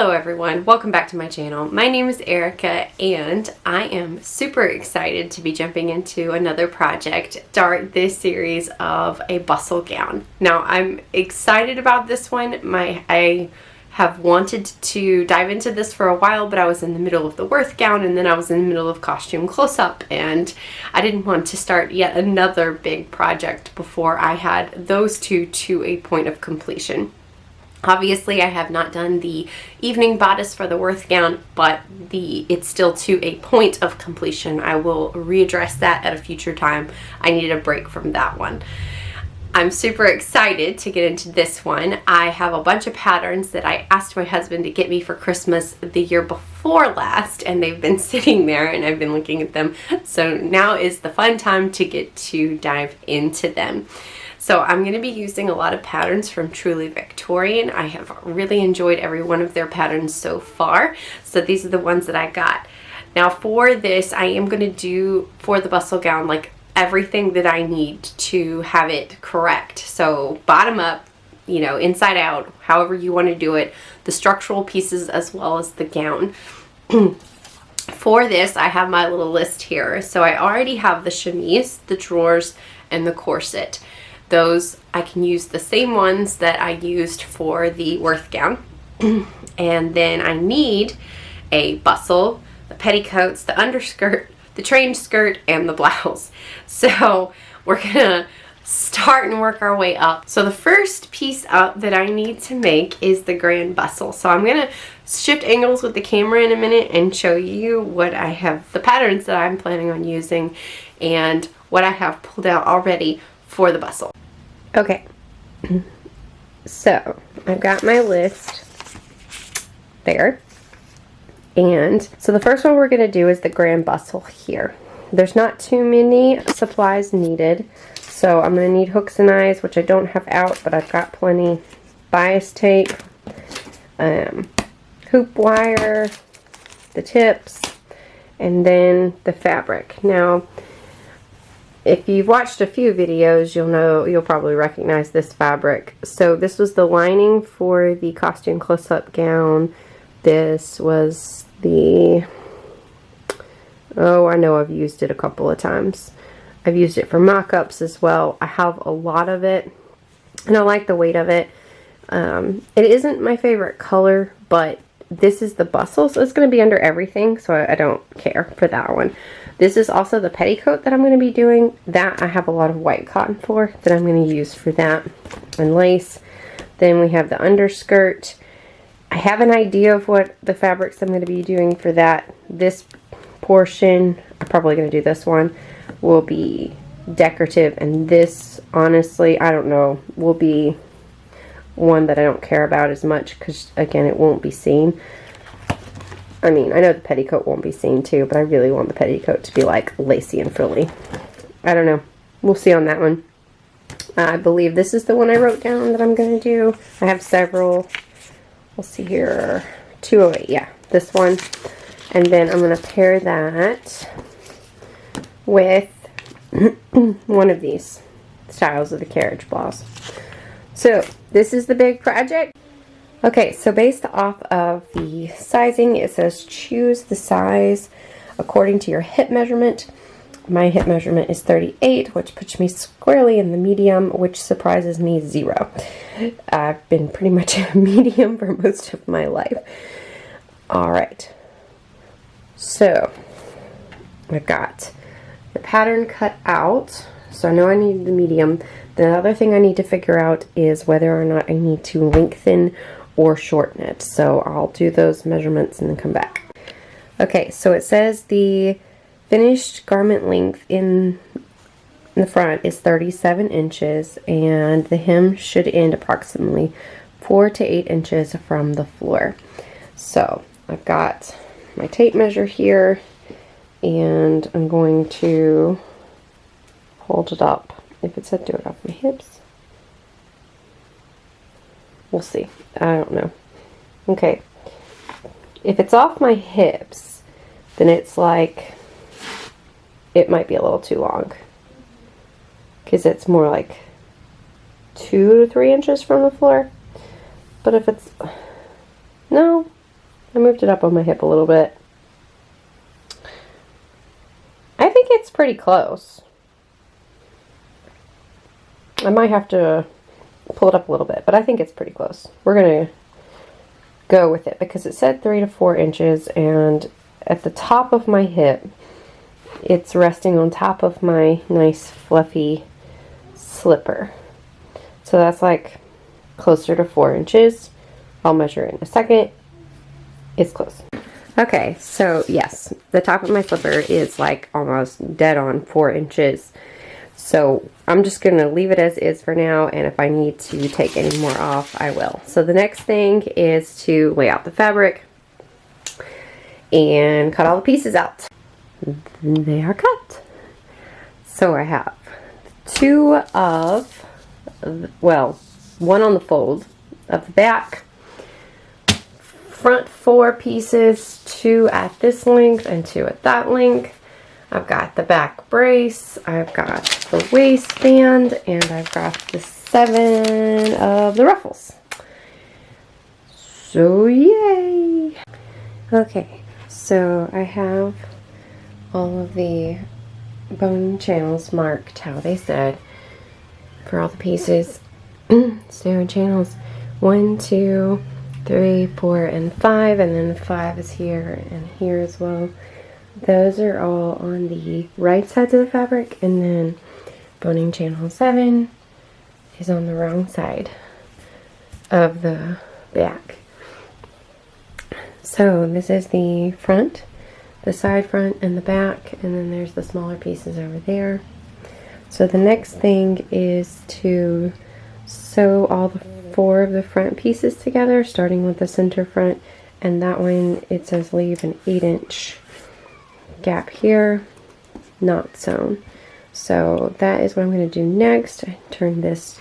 Hello everyone, welcome back to my channel. My name is Erica and I am super excited to be jumping into another project, start this series of a bustle gown. Now I'm excited about this one. I have wanted to dive into this for a while, but I was in the middle of the Worth gown and then I was in the middle of costume close-up, and I didn't want to start yet another big project before I had those two to a point of completion. Obviously, I have not done the evening bodice for the Worth gown, but it's still to a point of completion. I will readdress that at a future time. I needed a break from that one. I'm super excited to get into this one. I have a bunch of patterns that I asked my husband to get me for Christmas the year before last, and they've been sitting there and I've been looking at them. So now is the fun time to get to dive into them. So I'm going to be using a lot of patterns from Truly Victorian. I have really enjoyed every one of their patterns so far. So these are the ones that I got. Now for this, I am going to do, for the bustle gown, like everything that I need to have it correct. So bottom up, you know, inside out, however you want to do it, the structural pieces as well as the gown. For this, I have my little list here. So I already have the chemise, the drawers, and the corset. Those, I can use the same ones that I used for the Worth gown. And then I need a bustle, the petticoats, the underskirt, the train skirt, and the blouse. So we're gonna start and work our way up. So the first piece up that I need to make is the Grand Bustle. So I'm gonna shift angles with the camera in a minute and show you what I have, the patterns that I'm planning on using and what I have pulled out already for the bustle. Okay, so I've got my list there, and so the first one we're going to do is the Grand Bustle here. There's not too many supplies needed, so I'm going to need hooks and eyes, which I don't have out, but I've got plenty. Bias tape, hoop wire, the tips, and then the fabric. Now, if you've watched a few videos, you'll probably recognize this fabric. So this was the lining for the costume close-up gown. This was the, oh, I know I've used it a couple of times. I've used it for mock-ups as well. I have a lot of it, and I like the weight of it. It isn't my favorite color, but this is the bustle, so it's going to be under everything, so I don't care for that one. This is also the petticoat that I'm going to be doing. That I have a lot of white cotton for, that I'm going to use for that, and lace. Then we have the underskirt. I have an idea of what the fabrics I'm going to be doing for that. This portion, I'm probably going to do this one, will be decorative, and this, honestly, I don't know, will be one that I don't care about as much because, again, it won't be seen. I mean, I know the petticoat won't be seen too, but I really want the petticoat to be like lacy and frilly. I don't know. We'll see on that one. I believe this is the one I wrote down that I'm going to do. I have several. We'll see here. 208, yeah, this one. And then I'm going to pair that with one of these styles of the carriage blouse. So this is the big project. Okay, so based off of the sizing, it says choose the size according to your hip measurement. My hip measurement is 38, which puts me squarely in the medium, which surprises me 0. I've been pretty much a medium for most of my life. Alright, so I've got the pattern cut out, so I know I need the medium. The other thing I need to figure out is whether or not I need to lengthen or shorten it. So I'll do those measurements and then come back. Okay, so it says the finished garment length in the front is 37 inches, and the hem should end approximately 4 to 8 inches from the floor. So I've got my tape measure here, and I'm going to hold it up. If it said do it off my hips, we'll see. I don't know. Okay. If it's off my hips, then it's like, it might be a little too long. Because it's more like 2 to 3 inches from the floor. But if it's, no, I moved it up on my hip a little bit. I think it's pretty close. I might have to pull it up a little bit, but I think it's pretty close. We're going to go with it because it said 3 to 4 inches, and at the top of my hip, it's resting on top of my nice fluffy slipper. So that's like closer to 4 inches. I'll measure it in a second. It's close. Okay, so yes, the top of my slipper is like almost dead on 4 inches. So I'm just going to leave it as is for now, and if I need to take any more off, I will. So the next thing is to lay out the fabric and cut all the pieces out. They are cut. So I have two of, well, one on the fold of the back, front 4 pieces, 2 at this length and 2 at that length. I've got the back brace, I've got the waistband, and I've got the 7 of the ruffles. So yay! Okay, so I have all of the bone channels marked how they said for all the pieces. So channels 1, 2, 3, 4, and 5, and then 5 is here and here as well. Those are all on the right sides of the fabric, and then boning channel 7 is on the wrong side of the back. So this is the front, the side front, and the back, and then there's the smaller pieces over there. So the next thing is to sew all the 4 of the front pieces together, starting with the center front, and that one it says leave an 8-inch gap here, not sewn. So that is what I'm going to do next. I turn this,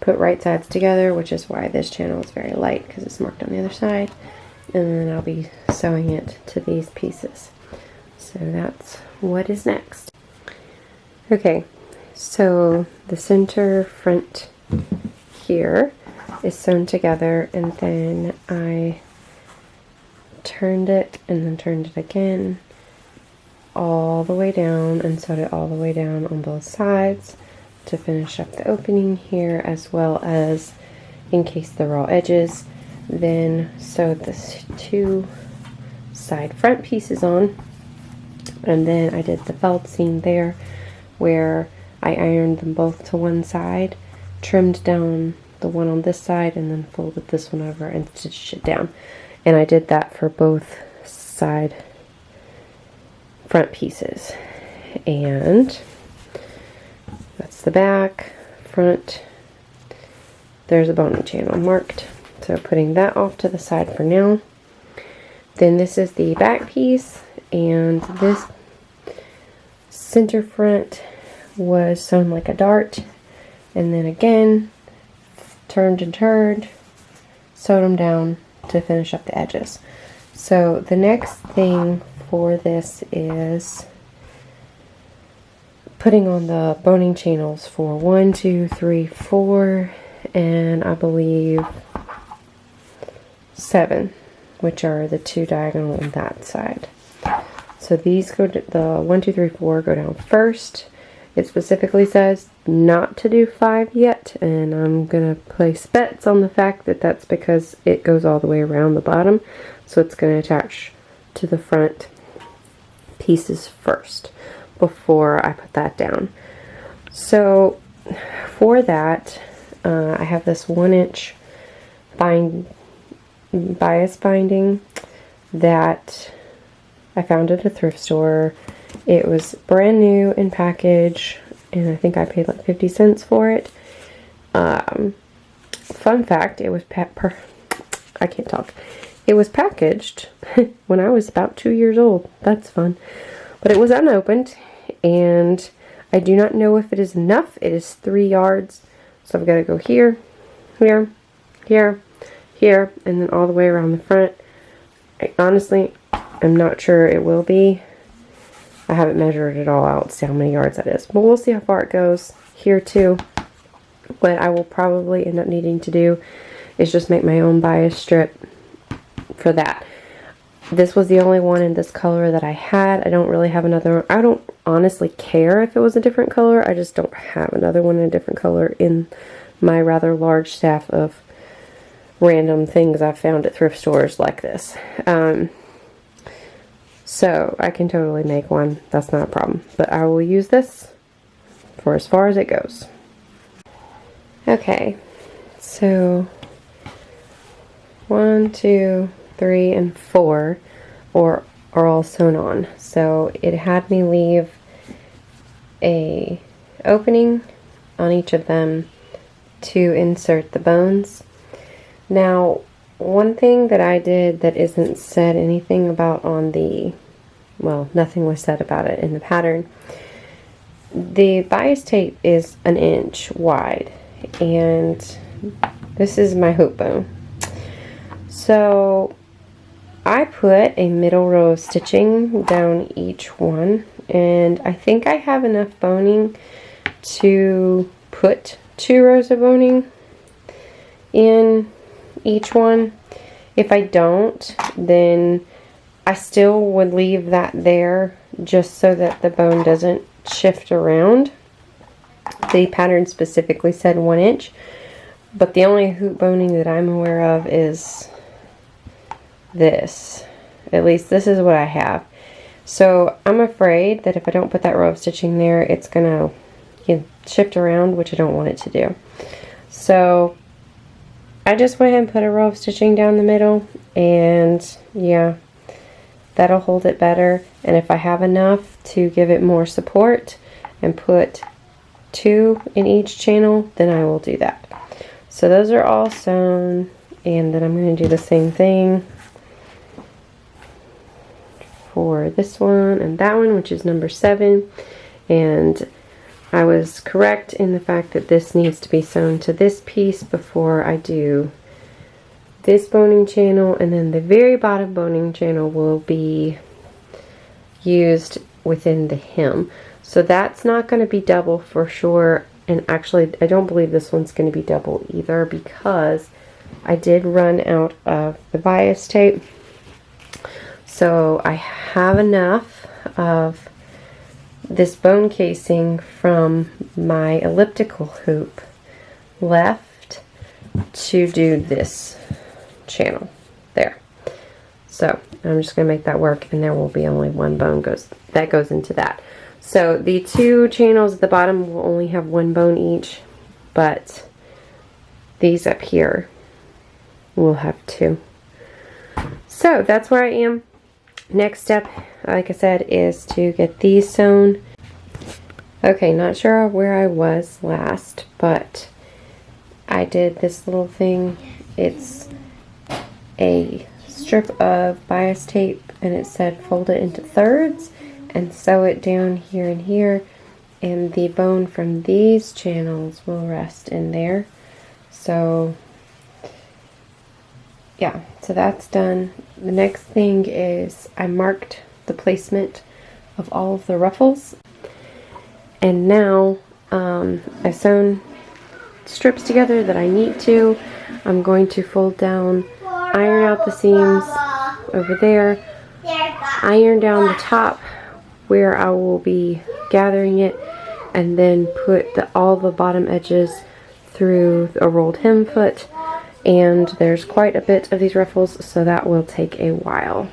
put right sides together, which is why this channel is very light because it's marked on the other side, and then I'll be sewing it to these pieces. So that's what is next. Okay, so the center front here is sewn together, and then I turned it and then turned it again all the way down and sewed it all the way down on both sides to finish up the opening here, as well as in case the raw edges. Then sewed the 2 side front pieces on, and then I did the felt seam there where I ironed them both to one side, trimmed down the one on this side, and then folded this one over and stitched it down. And I did that for both side front pieces. And that's the back, front. There's a boning channel marked, so putting that off to the side for now. Then this is the back piece, and this center front was sewn like a dart, and then again turned and turned, sewed them down to finish up the edges. So the next thing for this is putting on the boning channels for 1, 2, 3, 4, and I believe 7, which are the 2 diagonal on that side. So these go to the 1, 2, 3, 4 go down first. It specifically says not to do 5 yet, and I'm gonna place bets on the fact that that's because it goes all the way around the bottom, so it's gonna attach to the front pieces first before I put that down. So for that, I have this 1-inch bias binding that I found at a thrift store. It was brand new in package, and I think I paid like 50 cents for it. Fun fact, it was I can't talk. It was packaged when I was about 2 years old. That's fun. But it was unopened, and I do not know if it is enough. It is 3 yards. So I've got to go here, here, here, here, and then all the way around the front. Honestly, I'm not sure it will be. I haven't measured it all out to see how many yards that is. But we'll see how far it goes. Here too. What I will probably end up needing to do is just make my own bias strip for that. This was the only one in this color that I had. I don't really have another one. I don't honestly care if it was a different color. I just don't have another one in a different color in my rather large staff of random things I've found at thrift stores like this. So I can totally make one. That's not a problem. But I will use this for as far as it goes. Okay, so 1, 2, 3, and 4 are all sewn on. So it had me leave a opening on each of them to insert the bones. Now, one thing that I did that isn't said anything about on the, well, nothing was said about it in the pattern. The bias tape is 1 inch wide, and this is my hoop bone. So I put a middle row of stitching down each one, and I think I have enough boning to put 2 rows of boning in each one. If I don't, then I still would leave that there just so that the bone doesn't shift around. The pattern specifically said 1 inch, but the only hoop boning that I'm aware of is this. At least this is what I have. So I'm afraid that if I don't put that row of stitching there, it's gonna shift around, which I don't want it to do. So I just went ahead and put a row of stitching down the middle, and yeah, that'll hold it better. And if I have enough to give it more support and put 2 in each channel, then I will do that. So those are all sewn, and then I'm going to do the same thing for this one and that one, which is number 7. And I was correct in the fact that this needs to be sewn to this piece before I do this boning channel, and then the very bottom boning channel will be used within the hem. So that's not going to be double for sure, and actually I don't believe this one's going to be double either, because I did run out of the bias tape. So I have enough of this bone casing from my elliptical hoop left to do this channel there. So I'm just going to make that work, and there will be only 1 bone that goes into that. So the 2 channels at the bottom will only have 1 bone each, but these up here will have 2. So that's where I am. Next step, like I said, is to get these sewn. Okay, not sure where I was last, but I did this little thing. It's a strip of bias tape, and it said fold it into thirds and sew it down here and here, and the bone from these channels will rest in there. So yeah, so that's done. The next thing is I marked the placement of all of the ruffles, and now I've sewn strips together that I need to. I'm going to fold down, iron out the seams over there, iron down the top where I will be gathering it, and then put all the bottom edges through a rolled hem foot. And there's quite a bit of these ruffles, so that will take a while.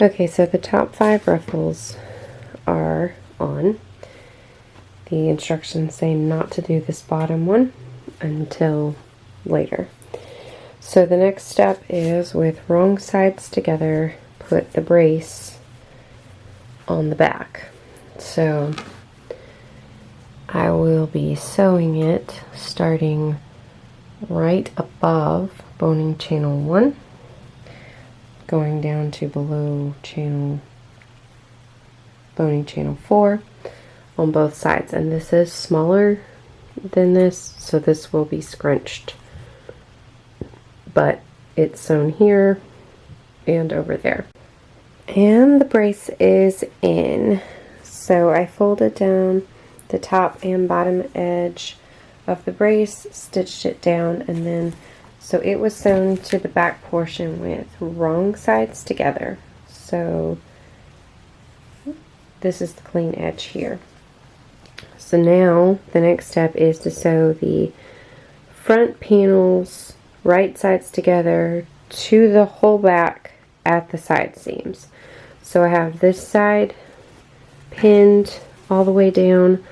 Okay, so the top 5 ruffles are on. The instructions say not to do this bottom one until later. So the next step is, with wrong sides together, put the brace on the back. So I will be sewing it starting right above boning channel 1, going down to below boning channel 4 on both sides. And this is smaller than this, so this will be scrunched, but it's sewn here and over there. And the brace is in. So I folded down the top and bottom edge of the brace, stitched it down, and then so it was sewn to the back portion with wrong sides together. So this is the clean edge here. So now the next step is to sew the front panels right sides together to the whole back at the side seams. So I have this side pinned all the way down.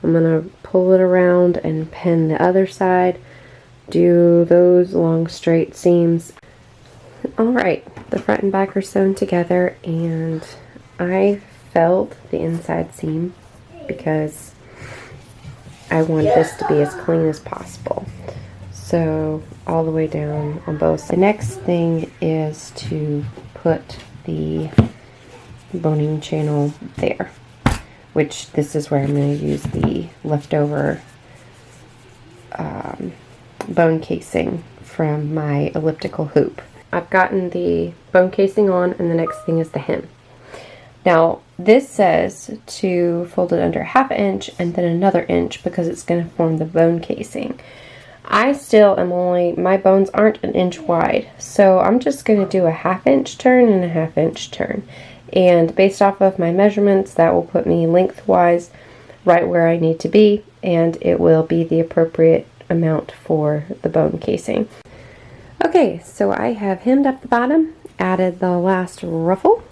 I'm going to pull it around and pin the other side. Do those long straight seams. Alright, the front and back are sewn together, and I felt the inside seam because I want this to be as clean as possible. So all the way down on both. The next thing is to put the boning channel there, which this is where I'm going to use the leftover bone casing from my elliptical hoop. I've gotten the bone casing on, and the next thing is the hem. Now this says to fold it under 1/2 inch and then another inch because it's going to form the bone casing. I still am my bones aren't 1 inch wide, so I'm just going to do a 1/2 inch turn and a 1/2 inch turn. And based off of my measurements, that will put me lengthwise right where I need to be, and it will be the appropriate amount for the bone casing. Okay, so I have hemmed up the bottom, added the last ruffle,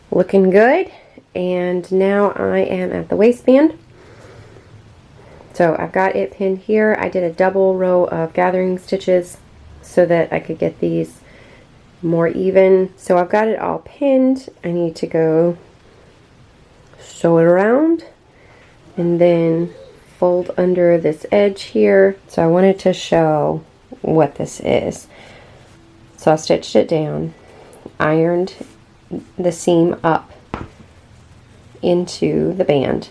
looking good, and now I am at the waistband. So I've got it pinned here. I did a double row of gathering stitches so that I could get these more even. So I've got it all pinned. I need to go sew it around and then fold under this edge here. So I wanted to show what this is. So I stitched it down, ironed the seam up into the band,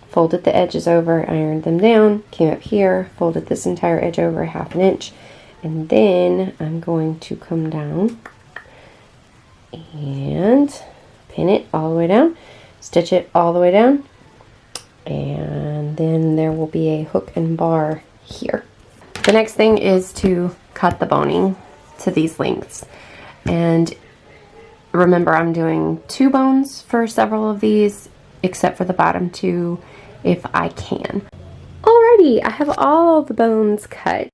folded the edges over, ironed them down, came up here, folded this entire edge over 1/2 inch, and then I'm going to come down and pin it all the way down, stitch it all the way down, and then there will be a hook and bar here. The next thing is to cut the boning to these lengths, and remember I'm doing 2 bones for several of these, except for the bottom 2 if I can. Alrighty, I have all the bones cut.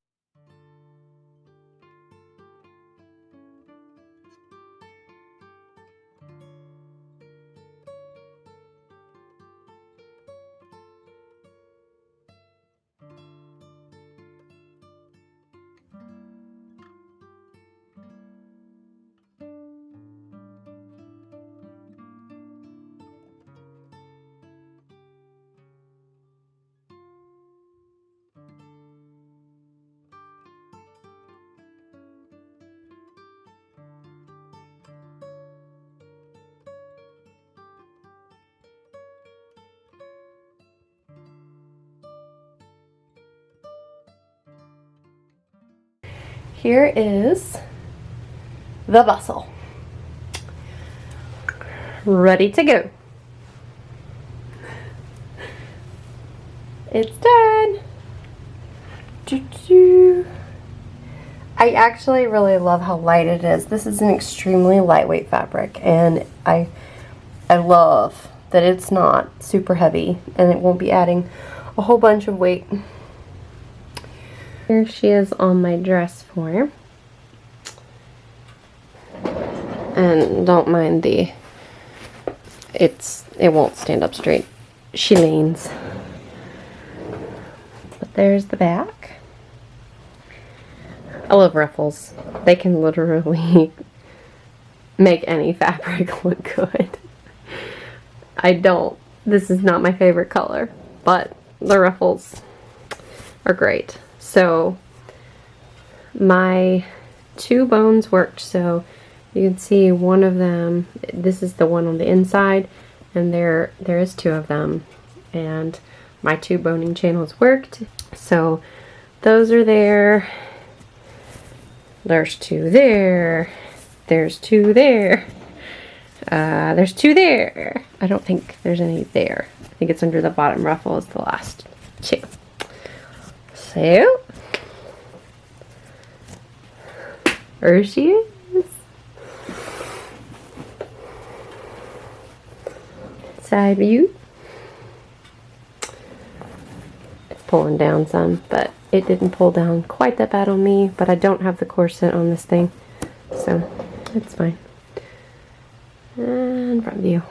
Here is the bustle, ready to go. It's done. I actually really love how light it is. This is an extremely lightweight fabric, and I love that it's not super heavy and it won't be adding a whole bunch of weight. Here she is on my dress form. and don't mind it won't stand up straight. She leans. But there's the back. I love Ruffles. They can literally make any fabric look good. This is not my favorite color, but the Ruffles are great. So my 2 bones worked, so you can see one of them, this is the one on the inside, and there is 2 of them, and my 2 boning channels worked. So those are there. There's 2 there. There's 2 there. There's 2 there. I don't think there's any there. I think it's under the bottom ruffle is the last 2. So there she is. Side view. It's pulling down some, but it didn't pull down quite that bad on me, but I don't have the corset on this thing, so it's fine. And front view.